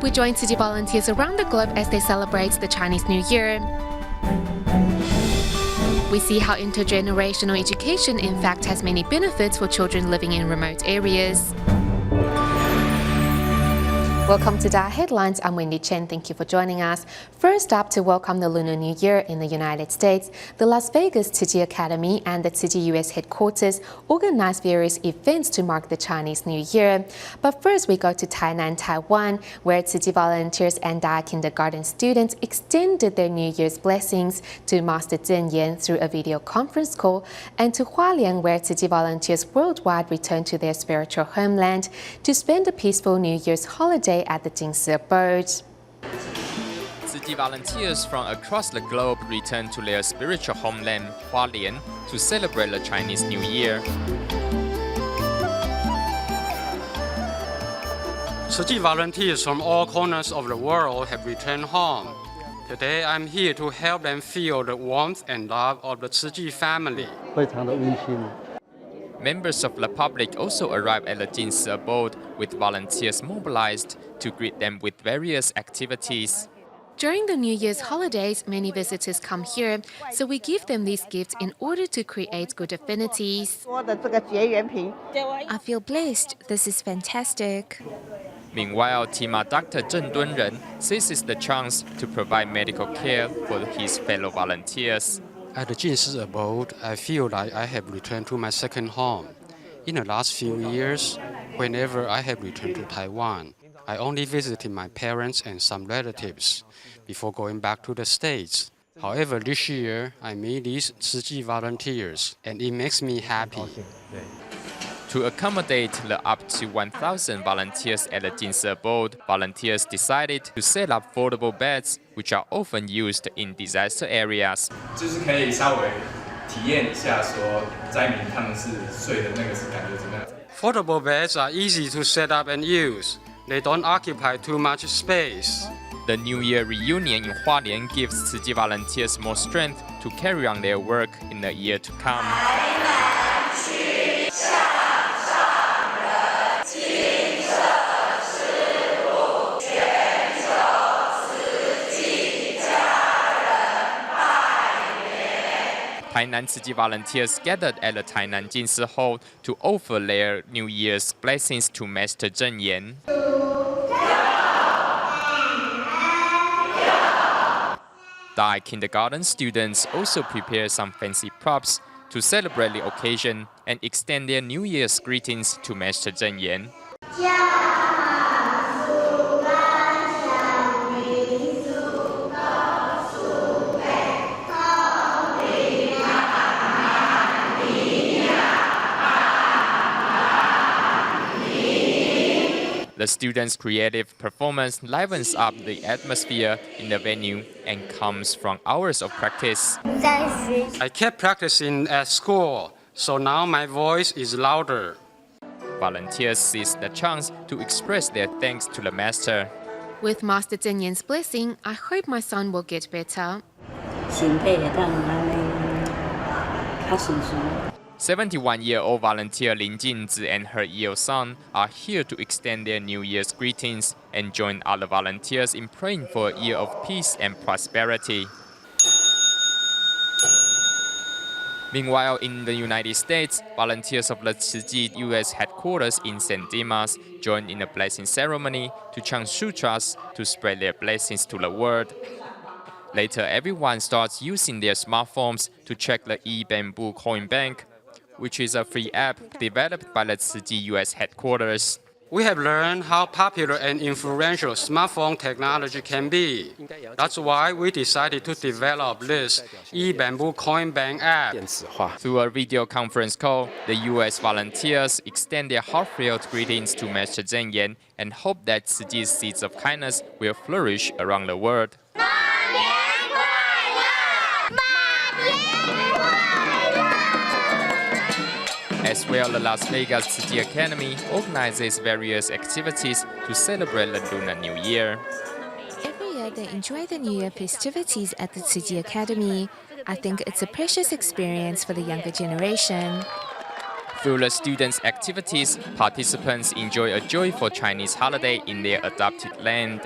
up, we join Tzu Chi volunteers around the globe as they celebrate the Chinese New Year. We see how intergenerational education in fact has many benefits for children living in remote areas. Welcome to DaAi Headlines. I'm Wendy Chen. Thank you for joining us. First up, to welcome the Lunar New Year in the United States, the Las Vegas Tzu Chi Academy and the Tzu Chi U.S. headquarters organized various events to mark the Chinese New Year. But first, we go to Tainan, Taiwan, where Tzu Chi volunteers and DaAi kindergarten students extended their New Year's blessings to Master Zhen Yan through a video conference call, and to Hualien, where Tzu Chi volunteers worldwide returned to their spiritual homeland to spend a peaceful New Year's holiday at the Jinsi abode. Tzu Chi volunteers from across the globe return to their spiritual homeland, Hualien, to celebrate the Chinese New Year. Tzu Chi volunteers from all corners of the world have returned home. Today, I'm here to help them feel the warmth and love of the Tzu Chi family. 非常的温馨。 Members of the public also arrived at the Jinsi abode, with volunteers mobilized to greet them with various activities. During the New Year's holidays, many visitors come here, so we give them these gifts in order to create good affinities. I feel blessed. This is fantastic. Meanwhile, Tima Dr. Zheng Dunren seizes the chance to provide medical care for his fellow volunteers. At the Jinsi abode, I feel like I have returned to my second home. In the last few years, whenever I have returned to Taiwan, I only visited my parents and some relatives before going back to the States. However, this year, I met these Tzu Chi volunteers, and it makes me happy. To accommodate the up to 1,000 volunteers at the Jinsi abode, volunteers decided to set up foldable beds, which are often used in disaster areas. 就是可以稍微体验一下，说灾民他们是睡的那个是感觉怎么样？ Foldable beds are easy to set up and use. They don't occupy too much space. The New Year reunion in Hualien gives Tzu Chi volunteers more strength to carry on their work in the year to come. Tainan Tzu Chi volunteers gathered at the Tainan Jinsi Hall to offer their New Year's blessings to Master Zhen Yan. DaAi kindergarten students also prepare some fancy props to celebrate the occasion and extend their New Year's greetings to Master Zhen Yan. The students' creative performance livens up the atmosphere in the venue and comes from hours of practice. I kept practicing at school, so now my voice is louder. Volunteers seize the chance to express their thanks to the master. With Master Zhen Yan's blessing, I hope my son will get better. 71-year-old volunteer Lin Jinzi and her Yeo son are here to extend their New Year's greetings and join other volunteers in praying for a year of peace and prosperity. Meanwhile, in the United States, volunteers of the Tzu Chi U.S. headquarters in St. Dimas joined in the blessing ceremony to chant sutras to spread their blessings to the world. Later, everyone starts using their smartphones to check the e-bamboo coin bank, which is a free app developed by the Tzu Chi U.S. headquarters. We have learned how popular and influential smartphone technology can be. That's why we decided to develop this e-bamboo coin bank app. Through a video conference call, the U.S. volunteers extend their heartfelt greetings to Master Zhen Yan and hope that Tzu Chi's seeds of kindness will flourish around the world. As well, the Las Vegas Tzu Chi Academy organizes various activities to celebrate the Lunar New Year. Every year they enjoy the New Year festivities at the Tzu Chi Academy. I think it's a precious experience for the younger generation. Through the students' activities, participants enjoy a joyful Chinese holiday in their adopted land.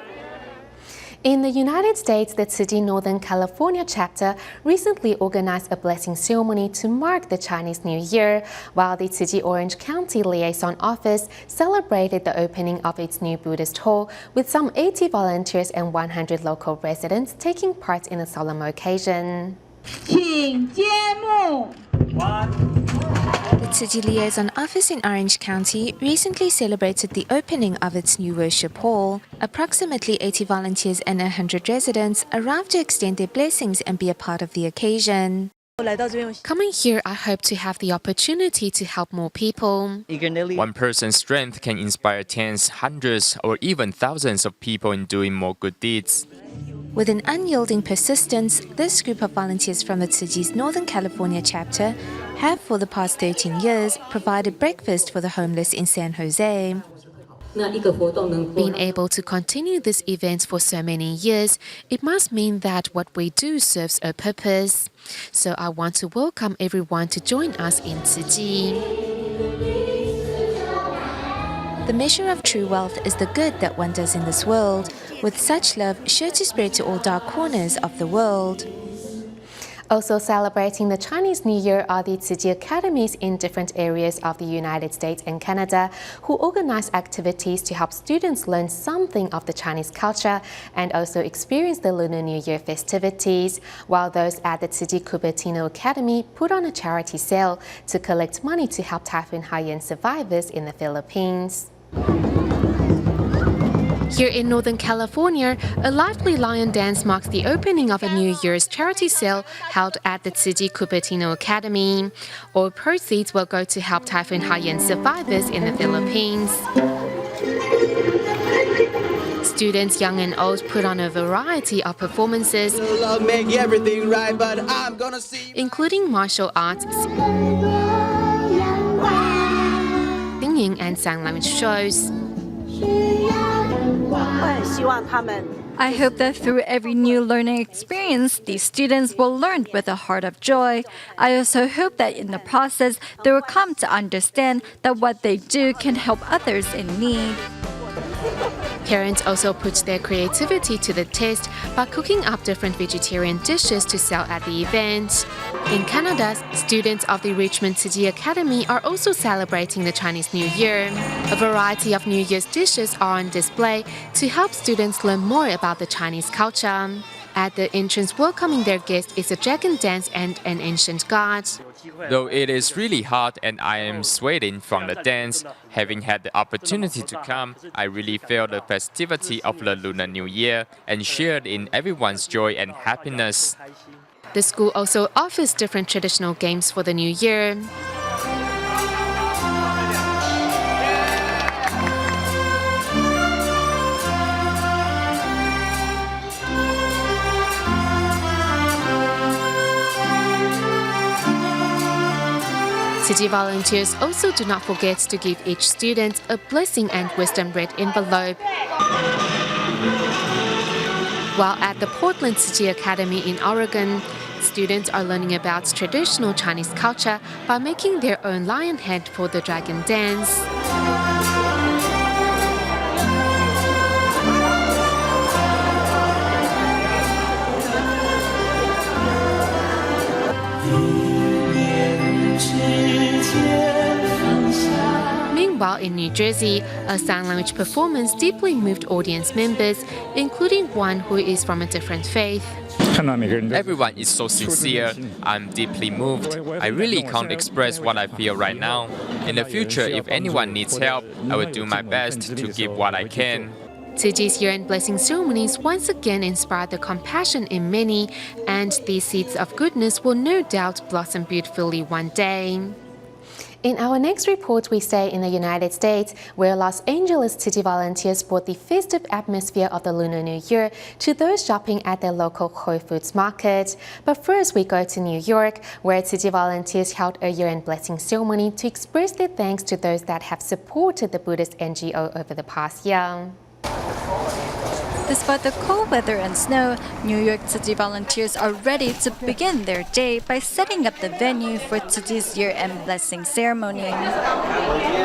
In the United States, the Tzu Chi Northern California chapter recently organized a blessing ceremony to mark the Chinese New Year, while the Tzu Chi Orange County Liaison Office celebrated the opening of its new Buddhist hall with some 80 volunteers and 100 local residents taking part in the solemn occasion. 请揭幕。 The Tzu Chi Liaison Office in Orange County recently celebrated the opening of its new worship hall. Approximately 80 volunteers and 100 residents arrived to extend their blessings and be a part of the occasion. Coming here, I hope to have the opportunity to help more people. One person's strength can inspire tens, hundreds, or even thousands of people in doing more good deeds. With an unyielding persistence, this group of volunteers from the Tzu Chi's Northern California chapter have, for the past 13 years, provided breakfast for the homeless in San Jose. Being able to continue these events for so many years, it must mean that what we do serves a purpose. So I want to welcome everyone to join us in Tzu Chi. The measure of true wealth is the good that one does in this world, with such love sure to spread to all dark corners of the world. Also celebrating the Chinese New Year are the Tzu Chi academies in different areas of the United States and Canada, who organize activities to help students learn something of the Chinese culture and also experience the Lunar New Year festivities, while those at the Tzu Chi Cupertino Academy put on a charity sale to collect money to help Typhoon Haiyan survivors in the Philippines. Here in Northern California, a lively lion dance marks the opening of a New Year's charity sale held at the Tzu Chi Cupertino Academy. All proceeds will go to help Typhoon Haiyan survivors in the Philippines. Students young and old put on a variety of performances, including martial arts, singing and sign language shows. I hope that through every new learning experience, these students will learn with a heart of joy. I also hope that in the process, they will come to understand that what they do can help others in need. Parents also put their creativity to the test by cooking up different vegetarian dishes to sell at the event. In Canada, students of the Richmond Tzu Chi Academy are also celebrating the Chinese New Year. A variety of New Year's dishes are on display to help students learn more about the Chinese culture. At the entrance welcoming their guests is a dragon dance and an ancient god. Though it is really hot and I am sweating from the dance, having had the opportunity to come, I really feel the festivity of the Lunar New Year and shared in everyone's joy and happiness. The school also offers different traditional games for the new year. Tzu Chi volunteers also do not forget to give each student a blessing and wisdom red envelope. While at the Portland Tzu Chi Academy in Oregon, students are learning about traditional Chinese culture by making their own lion head for the dragon dance. Meanwhile, in New Jersey, a sign language performance deeply moved audience members, including one who is from a different faith. Everyone is so sincere. I'm deeply moved. I really can't express what I feel right now. In the future, if anyone needs help, I will do my best to give what I can. Tzu Chi's year-end blessing ceremonies once again inspired the compassion in many, and these seeds of goodness will no doubt blossom beautifully one day. In our next report, we stay in the United States, where Los Angeles Tzu Chi volunteers brought the festive atmosphere of the Lunar New Year to those shopping at their local Whole Foods market. But first, we go to New York, where Tzu Chi volunteers held a year-end blessing ceremony to express their thanks to those that have supported the Buddhist NGO over the past year. Despite the cold weather and snow, New York Tzu Chi volunteers are ready to begin their day by setting up the venue for Tzu Chi's year-end blessing ceremony.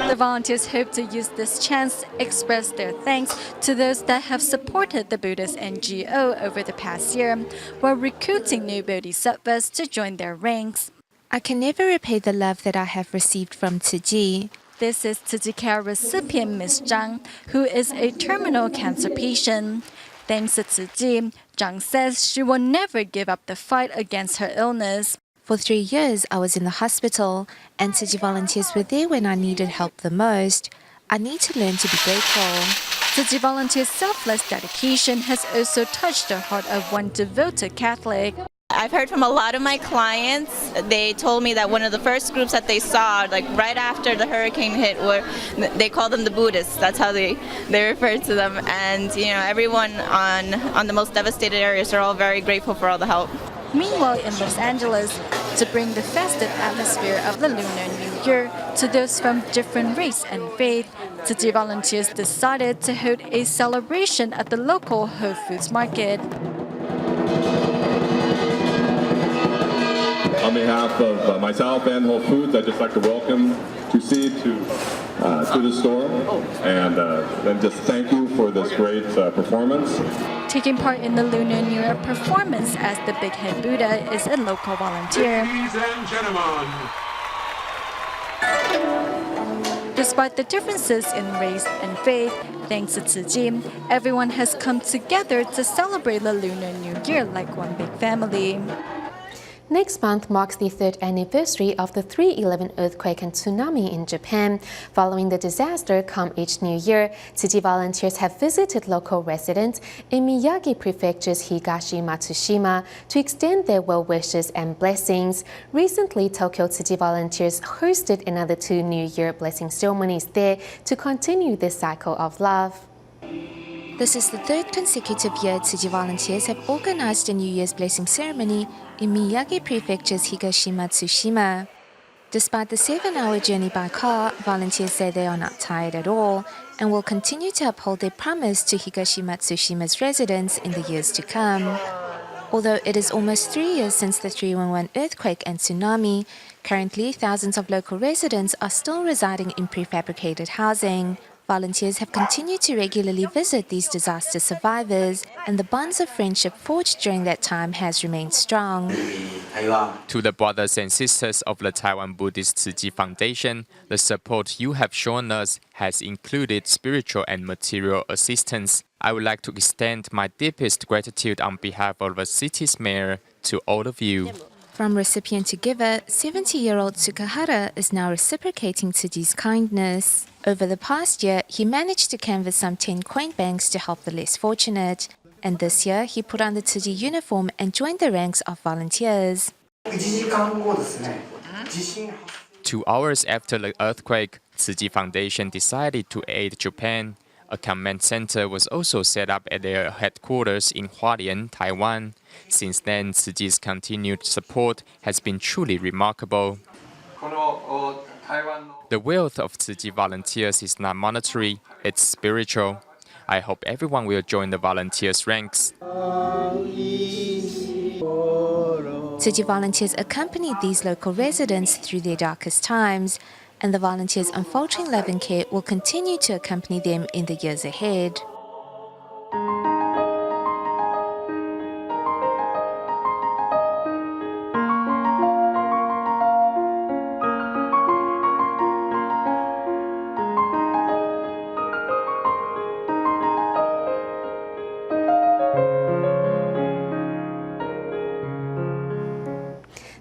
The volunteers hope to use this chance to express their thanks to those that have supported the Buddhist NGO over the past year, while recruiting new bodhisattvas to join their ranks. I can never repay the love that I have received from Tzu Chi. This is Tzu Chi Care recipient Ms. Zhang, who is a terminal cancer patient. Thanks to Tzu Chi, Zhang says she will never give up the fight against her illness. For 3 years, I was in the hospital, and Tzu Chi volunteers were there when I needed help the most. I need to learn to be grateful. Tzu Chi volunteers' selfless dedication has also touched the heart of one devoted Catholic. I've heard from a lot of my clients. They told me that one of the first groups that they saw, like right after the hurricane hit, they call them the Buddhists. That's how they refer to them. And everyone on the most devastated areas are all very grateful for all the help. Meanwhile, in Los Angeles, to bring the festive atmosphere of the Lunar New Year to those from different race and faith, Tzu Chi volunteers decided to hold a celebration at the local Whole Foods market. On behalf of myself and Whole Foods, I'd just like to welcome Tzu Chi to the store, and then just thank you for this great performance. Taking part in the Lunar New Year performance as the Big Head Buddha is a local volunteer. Ladies and gentlemen. Despite the differences in race and faith, thanks to Tzu Chi, everyone has come together to celebrate the Lunar New Year like one big family. Next month marks the 3rd anniversary of the 3/11 earthquake and tsunami in Japan. Following the disaster come each new year, Tzu Chi volunteers have visited local residents in Miyagi Prefecture's Higashi-Matsushima to extend their well wishes and blessings. Recently, Tokyo Tzu Chi volunteers hosted another 2 New Year blessing ceremonies there to continue this cycle of love. This is the 3rd consecutive year Tzu Chi volunteers have organized a New Year's blessing ceremony in Miyagi Prefecture's Higashi-Matsushima. Despite the 7-hour journey by car, volunteers say they are not tired at all and will continue to uphold their promise to Higashi-Matsushima's residents in the years to come. Although it is almost 3 years since the 3/11 earthquake and tsunami, currently thousands of local residents are still residing in prefabricated housing. Volunteers have continued to regularly visit these disaster survivors, and the bonds of friendship forged during that time has remained strong. To the brothers and sisters of the Taiwan Buddhist Tzu Chi Foundation, the support you have shown us has included spiritual and material assistance. I would like to extend my deepest gratitude on behalf of the city's mayor to all of you. From recipient to giver, 70-year-old Tsukahara is now reciprocating Tzu Chi's kindness. Over the past year, he managed to canvass some 10 coin banks to help the less fortunate. And this year, he put on the Tzu Chi uniform and joined the ranks of volunteers. 2 hours after the earthquake, Tzu Chi Foundation decided to aid Japan. A command center was also set up at their headquarters in Hualien, Taiwan. Since then, Tzu Chi's continued support has been truly remarkable. The wealth of Tzu Chi volunteers is not monetary, it's spiritual. I hope everyone will join the volunteers' ranks. Tzu Chi volunteers accompanied these local residents through their darkest times, and the volunteers' unfaltering love and care will continue to accompany them in the years ahead.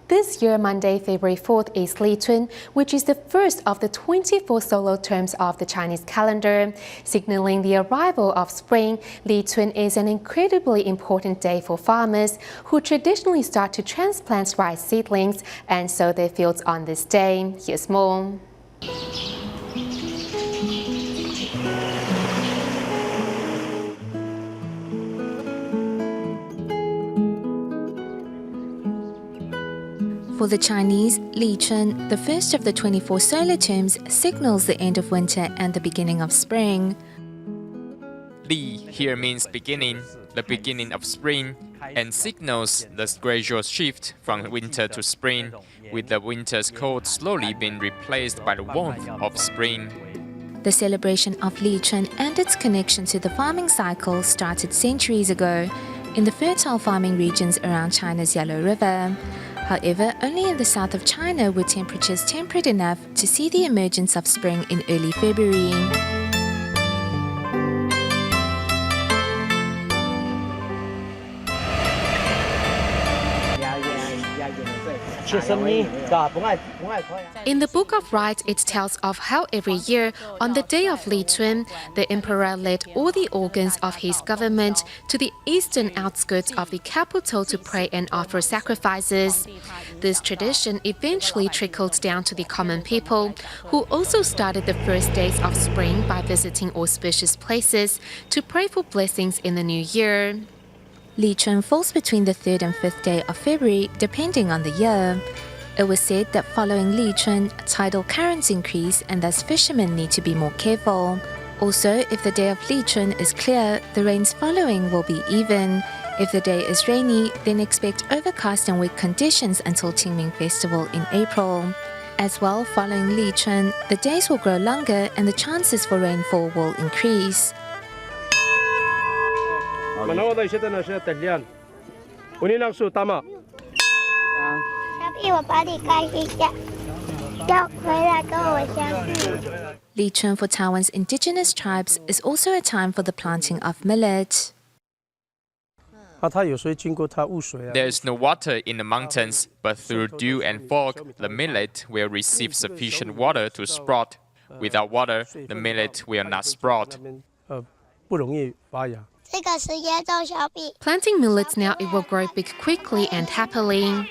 This year, Monday, February 4th, is Li Chun, which is the first of the 24 solar terms of the Chinese calendar. Signaling the arrival of spring, Li Chun is an incredibly important day for farmers who traditionally start to transplant rice seedlings and sow their fields on this day. Here's more. For the Chinese, Li Chun, the first of the 24 solar terms, signals the end of winter and the beginning of spring. Li here means beginning, the beginning of spring, and signals the gradual shift from winter to spring, with the winter's cold slowly being replaced by the warmth of spring. The celebration of Li Chun and its connection to the farming cycle started centuries ago in the fertile farming regions around China's Yellow River. However, only in the south of China were temperatures temperate enough to see the emergence of spring in early February. In the Book of Rites, it tells of how every year, on the day of Li Chun, the emperor led all the organs of his government to the eastern outskirts of the capital to pray and offer sacrifices. This tradition eventually trickled down to the common people, who also started the first days of spring by visiting auspicious places to pray for blessings in the new year. Li Chun falls between the 3rd and 5th day of February, depending on the year. It was said that following Li Chun, tidal currents increase and thus fishermen need to be more careful. Also, if the day of Li Chun is clear, the rains following will be even. If the day is rainy, then expect overcast and wet conditions until Qingming Festival in April. As well, following Li Chun, the days will grow longer and the chances for rainfall will increase. Li Chun for Taiwan's indigenous tribes is also a time for the planting of millet. There is no water in the mountains, but through dew and fog, the millet will receive sufficient water to sprout. Without water, the millet will not sprout. Planting millets now, it will grow big quickly and happily.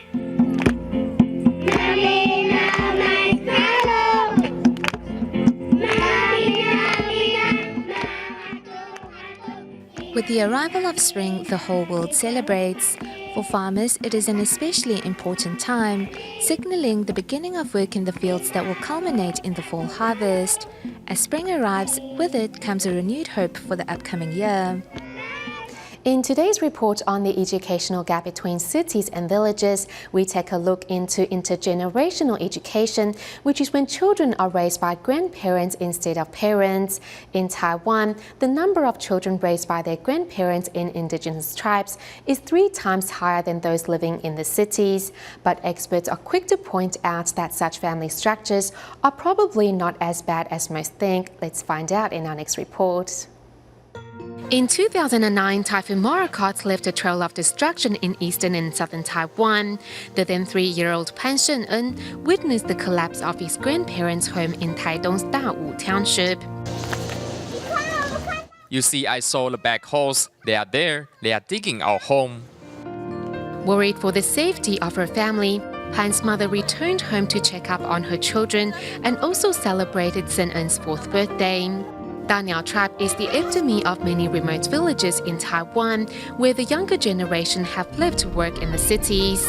With the arrival of spring, the whole world celebrates. For farmers, it is an especially important time, signaling the beginning of work in the fields that will culminate in the fall harvest. As spring arrives, with it comes a renewed hope for the upcoming year. In today's report on the educational gap between cities and villages, we take a look into intergenerational education, which is when children are raised by grandparents instead of parents. In Taiwan, the number of children raised by their grandparents in indigenous tribes is 3 times higher than those living in the cities. But experts are quick to point out that such family structures are probably not as bad as most think. Let's find out in our next report. In 2009, Typhoon Morakot left a trail of destruction in eastern and southern Taiwan. The then 3-year-old Pan Sheng-en witnessed the collapse of his grandparents' home in Taidong's Dawu Township. You see, I saw the back holes. They are there. They are digging our home. Worried for the safety of her family, Pan's mother returned home to check up on her children and also celebrated Sheng-en's 4th birthday. DaAi tribe is the epitome of many remote villages in Taiwan, where the younger generation have left to work in the cities.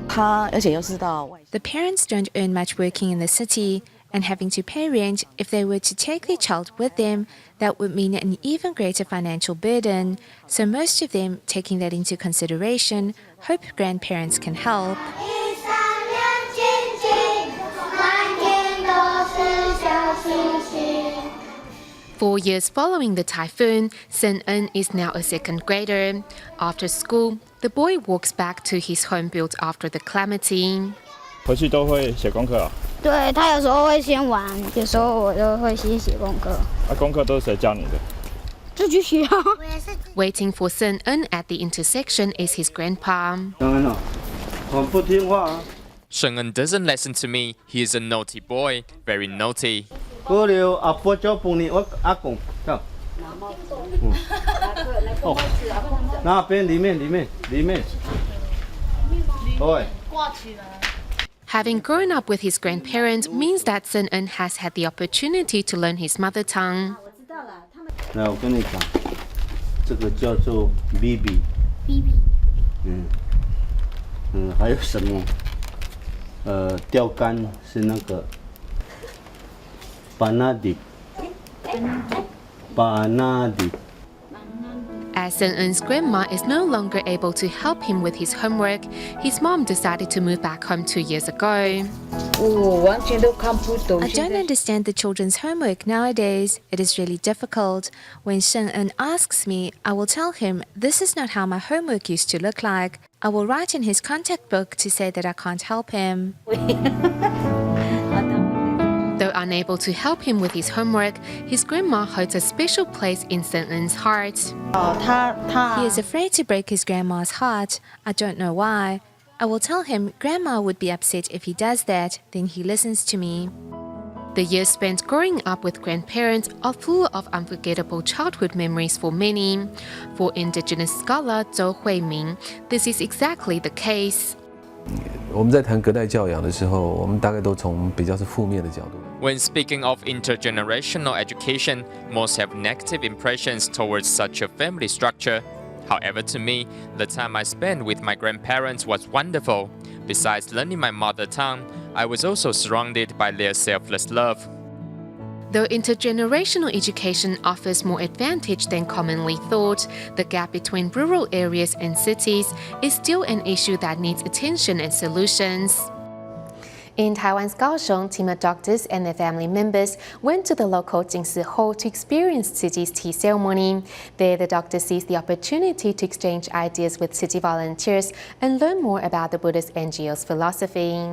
The parents don't earn much working in the city, and having to pay rent, if they were to take their child with them, that would mean an even greater financial burden. So most of them, taking that into consideration, hope grandparents can help. Four years following the typhoon, Sheng-en is now a 2nd grader. After school, the boy walks back to his home built after the calamity. 回去都会写功课啊？对，他有时候会先玩，有时候我就会先写功课。功课都是谁教你的？自己写啊。Waiting for Sheng-en at the intersection is his grandpa. Sheng-en doesn't listen to me. He is a naughty boy, very naughty. 过了阿婆叫帮你，我阿公，看。哦，那边里面。对。 Having grown up with his grandparents means that Sheng-en has had the opportunity to learn his mother tongue. 来，我跟你讲，这个叫做 BB。还有什么？钓竿是那个 banadi。As Sen-Eun's grandma is no longer able to help him with his homework, his mom decided to move back home 2 years ago. I don't understand the children's homework nowadays. It is really difficult. When Sen-Eun asks me, I will tell him this is not how my homework used to look like. I will write in his contact book to say that I can't help him. Though unable to help him with his homework, his grandma holds a special place in Sen-Eun's heart. He is afraid to break his grandma's heart. I don't know why. I will tell him grandma would be upset if he does that, then he listens to me. The years spent growing up with grandparents are full of unforgettable childhood memories for many. For indigenous scholar Zhou Huiming, this is exactly the case. 我们在谈隔代教养的时候，我们大概都从比较是负面的角度。When speaking of intergenerational education, most have negative impressions towards such a family structure. However, to me, the time I spent with my grandparents was wonderful. Besides learning my mother tongue, I was also surrounded by their selfless love. Though intergenerational education offers more advantage than commonly thought, the gap between rural areas and cities is still an issue that needs attention and solutions. In Taiwan's Kaohsiung, team of doctors and their family members went to the local Jingsi Hall to experience Tzu Chi's tea ceremony. There, the doctor seized the opportunity to exchange ideas with Tzu Chi volunteers and learn more about the Buddhist NGO's philosophy.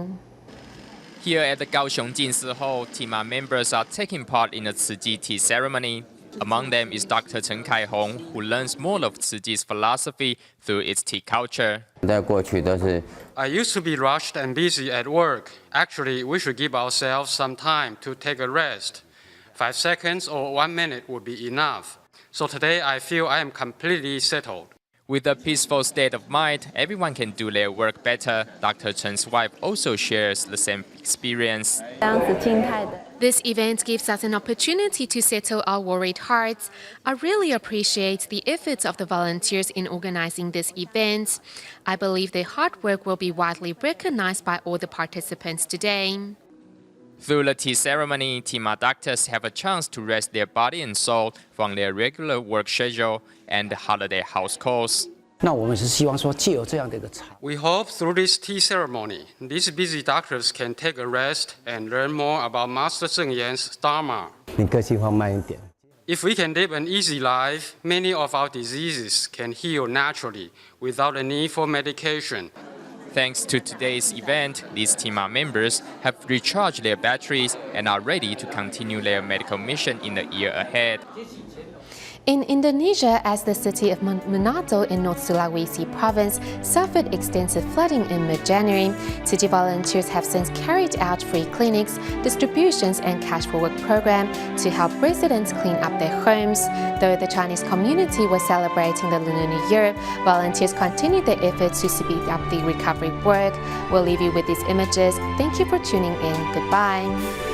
Here at the Kaohsiung Jinsi Hall, TIMA members are taking part in a Tzu Chi tea ceremony. Among them is Dr. Chen Kai-hong, who learns more of Tzu Chi's philosophy through its tea culture. I used to be rushed and busy at work. Actually, we should give ourselves some time to take a rest. 5 seconds or 1 minute would be enough. So today I feel I am completely settled. With a peaceful state of mind, everyone can do their work better. Dr. Chen's wife also shares the same experience. This event gives us an opportunity to settle our worried hearts. I really appreciate the efforts of the volunteers in organizing this event. I believe their hard work will be widely recognized by all the participants today. Through the tea ceremony, TIMA doctors have a chance to rest their body and soul from their regular work schedule and holiday house calls. We hope through this tea ceremony, these busy doctors can take a rest and learn more about Master Zheng Yan's Dharma. If we can live an easy life, many of our diseases can heal naturally without a need for medication. Thanks to today's event, these TIMA members have recharged their batteries and are ready to continue their medical mission in the year ahead. In Indonesia, as the city of Manado in North Sulawesi province suffered extensive flooding in mid-January, Tzu Chi volunteers have since carried out free clinics, distributions and cash for work program to help residents clean up their homes. Though the Chinese community was celebrating the Lunar New Year, volunteers continued their efforts to speed up the recovery work. We'll leave you with these images. Thank you for tuning in. Goodbye.